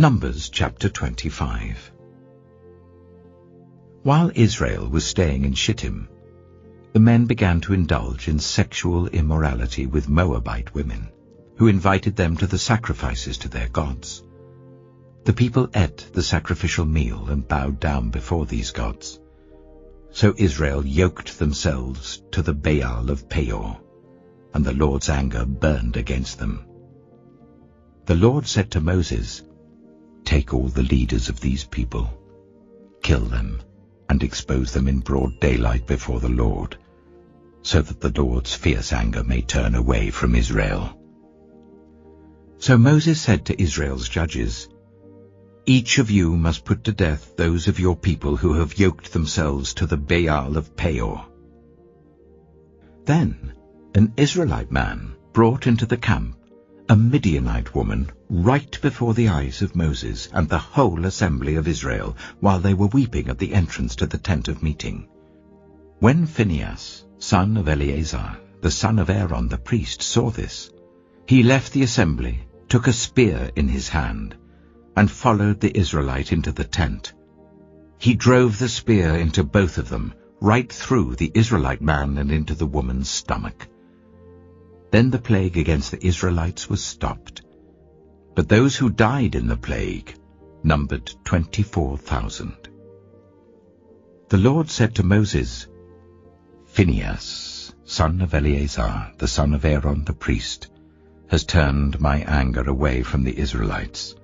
Numbers chapter 25. While Israel was staying in Shittim, the men began to indulge in sexual immorality with Moabite women, who invited them to the sacrifices to their gods. The people ate the sacrificial meal and bowed down before these gods. So Israel yoked themselves to the Baal of Peor, and the Lord's anger burned against them. The Lord said to Moses, "Take all the leaders of these people, kill them, and expose them in broad daylight before the Lord, so that the Lord's fierce anger may turn away from Israel." So Moses said to Israel's judges, "Each of you must put to death those of your people who have yoked themselves to the Baal of Peor." Then an Israelite man brought into the camp a Midianite woman right before the eyes of Moses and the whole assembly of Israel, while they were weeping at the entrance to the tent of meeting. When Phinehas, son of Eleazar, the son of Aaron the priest, saw this, he left the assembly, took a spear in his hand, and followed the Israelite into the tent. He drove the spear into both of them, right through the Israelite man and into the woman's stomach. Then the plague against the Israelites was stopped. But those who died in the plague numbered 24,000. The Lord said to Moses, "Phinehas, son of Eleazar, the son of Aaron the priest, has turned my anger away from the Israelites.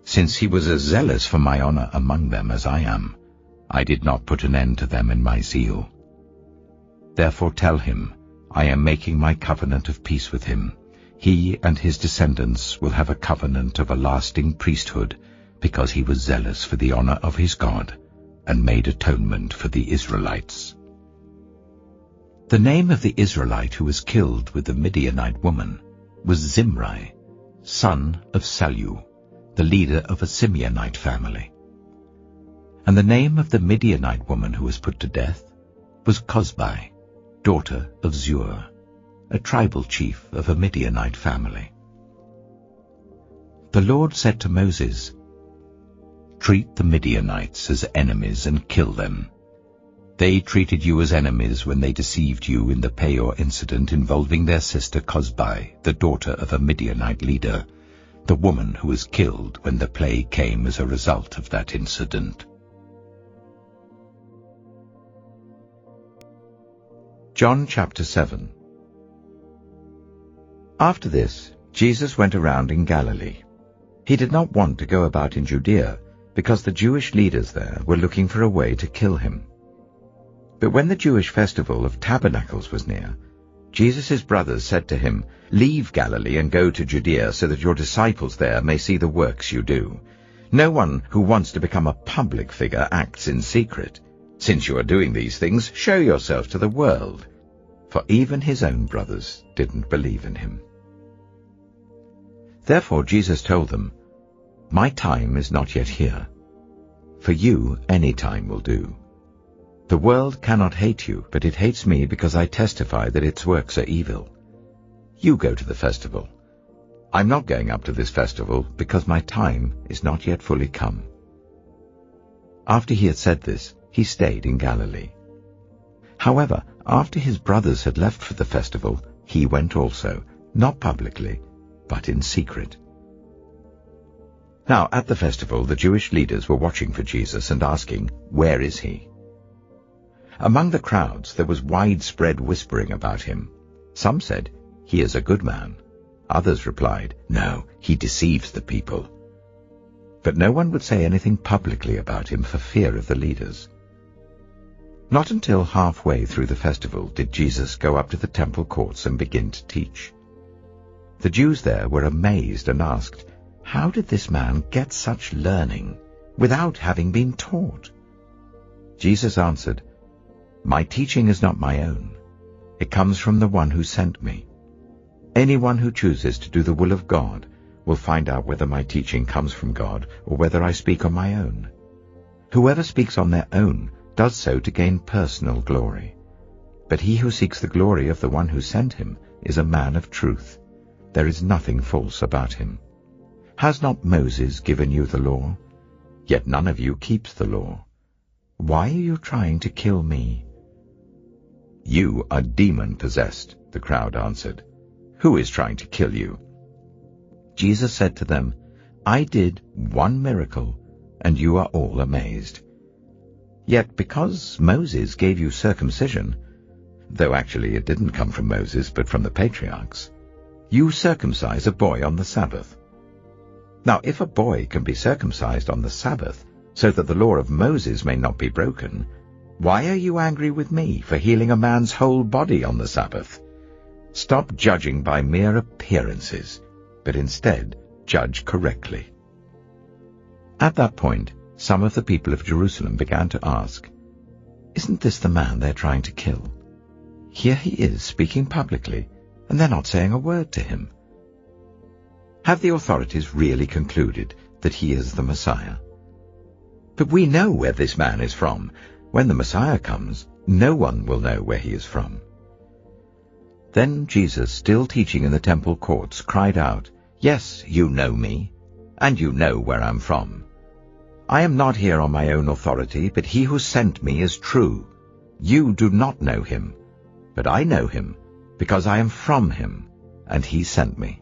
Since he was as zealous for my honor among them as I am, I did not put an end to them in my zeal. Therefore tell him, I am making my covenant of peace with him. He and his descendants will have a covenant of a lasting priesthood, because he was zealous for the honor of his God, and made atonement for the Israelites." The name of the Israelite who was killed with the Midianite woman was Zimri, son of Salu, the leader of a Simeonite family. And the name of the Midianite woman who was put to death was Cozbi, daughter of Zur, a tribal chief of a Midianite family. The Lord said to Moses, "Treat the Midianites as enemies and kill them. They treated you as enemies when they deceived you in the Peor incident involving their sister Cozbi, the daughter of a Midianite leader, the woman who was killed when the plague came as a result of that incident." John chapter 7. After this, Jesus went around in Galilee. He did not want to go about in Judea, because the Jewish leaders there were looking for a way to kill him. But when the Jewish festival of Tabernacles was near, Jesus' brothers said to him, "Leave Galilee and go to Judea, so that your disciples there may see the works you do. No one who wants to become a public figure acts in secret. Since you are doing these things, show yourself to the world." For even his own brothers didn't believe in him. Therefore Jesus told them, "My time is not yet here. For you, any time will do. The world cannot hate you, but it hates me because I testify that its works are evil. You go to the festival. I'm not going up to this festival because my time is not yet fully come." After he had said this, he stayed in Galilee. However, after his brothers had left for the festival, he went also, not publicly, but in secret. Now at the festival the Jewish leaders were watching for Jesus and asking, "Where is he?" Among the crowds there was widespread whispering about him. Some said, "He is a good man." Others replied, "No, he deceives the people." But no one would say anything publicly about him for fear of the leaders. Not until halfway through the festival did Jesus go up to the temple courts and begin to teach. The Jews there were amazed and asked, "How did this man get such learning without having been taught?" Jesus answered, "My teaching is not my own. It comes from the one who sent me. Anyone who chooses to do the will of God will find out whether my teaching comes from God or whether I speak on my own. Whoever speaks on their own does so to gain personal glory. But he who seeks the glory of the one who sent him is a man of truth. There is nothing false about him. Has not Moses given you the law? Yet none of you keeps the law. Why are you trying to kill me?" "You are demon-possessed," the crowd answered. "Who is trying to kill you?" Jesus said to them, "I did one miracle, and you are all amazed. Yet because Moses gave you circumcision, though actually it didn't come from Moses but from the patriarchs, you circumcise a boy on the Sabbath. Now if a boy can be circumcised on the Sabbath, so that the law of Moses may not be broken, why are you angry with me for healing a man's whole body on the Sabbath? Stop judging by mere appearances, but instead judge correctly." At that point, some of the people of Jerusalem began to ask, "Isn't this the man they're trying to kill? Here he is speaking publicly, and they're not saying a word to him. Have the authorities really concluded that he is the Messiah? But we know where this man is from. When the Messiah comes, no one will know where he is from." Then Jesus, still teaching in the temple courts, cried out, "Yes, you know me, and you know where I'm from. I am not here on my own authority, but he who sent me is true. You do not know him, but I know him, because I am from him, and he sent me."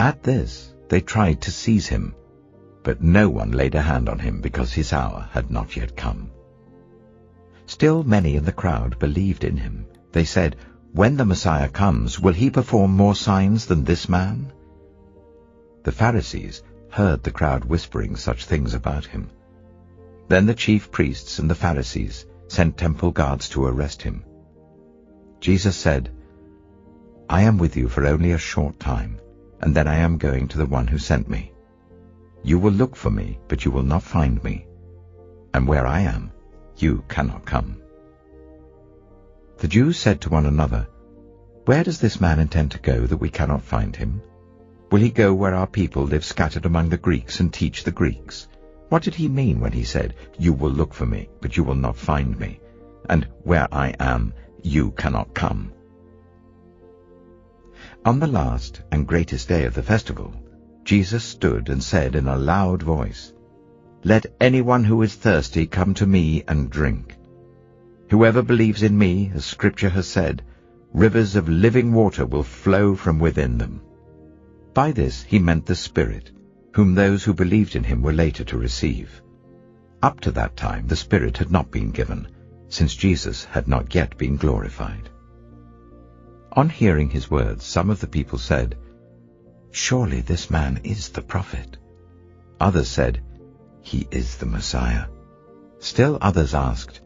At this they tried to seize him, but no one laid a hand on him because his hour had not yet come. Still many in the crowd believed in him. They said, "When the Messiah comes, will he perform more signs than this man?" The Pharisees heard the crowd whispering such things about him. Then the chief priests and the Pharisees sent temple guards to arrest him. Jesus said, "I am with you for only a short time, and then I am going to the one who sent me. You will look for me, but you will not find me. And where I am, you cannot come." The Jews said to one another, "Where does this man intend to go that we cannot find him? Will he go where our people live scattered among the Greeks and teach the Greeks? What did he mean when he said, 'You will look for me, but you will not find me,' and 'Where I am, you cannot come'?" On the last and greatest day of the festival, Jesus stood and said in a loud voice, "Let anyone who is thirsty come to me and drink. Whoever believes in me, as Scripture has said, rivers of living water will flow from within them." By this he meant the Spirit, whom those who believed in him were later to receive. Up to that time the Spirit had not been given, since Jesus had not yet been glorified. On hearing his words, some of the people said, "Surely this man is the prophet." Others said, "He is the Messiah." Still others asked,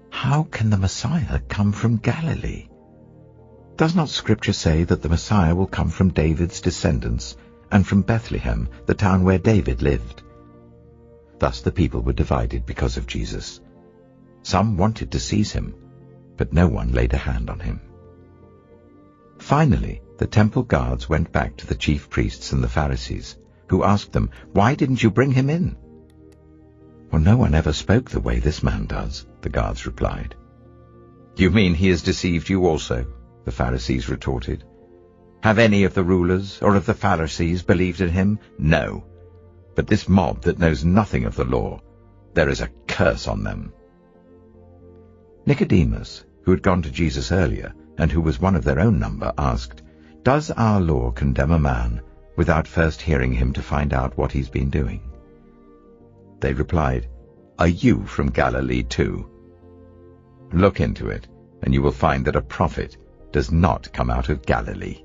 "How can the Messiah come from Galilee? Does not Scripture say that the Messiah will come from David's descendants and from Bethlehem, the town where David lived?" Thus the people were divided because of Jesus. Some wanted to seize him, but no one laid a hand on him. Finally, the temple guards went back to the chief priests and the Pharisees, who asked them, "Why didn't you bring him in?" "Well, no one ever spoke the way this man does," the guards replied. "You mean he has deceived you also?" the Pharisees retorted. "Have any of the rulers or of the Pharisees believed in him? No. But this mob that knows nothing of the law, there is a curse on them." Nicodemus, who had gone to Jesus earlier and who was one of their own number, asked, "Does our law condemn a man without first hearing him to find out what he's been doing?" They replied, "Are you from Galilee too? Look into it, and you will find that a prophet does not come out of Galilee."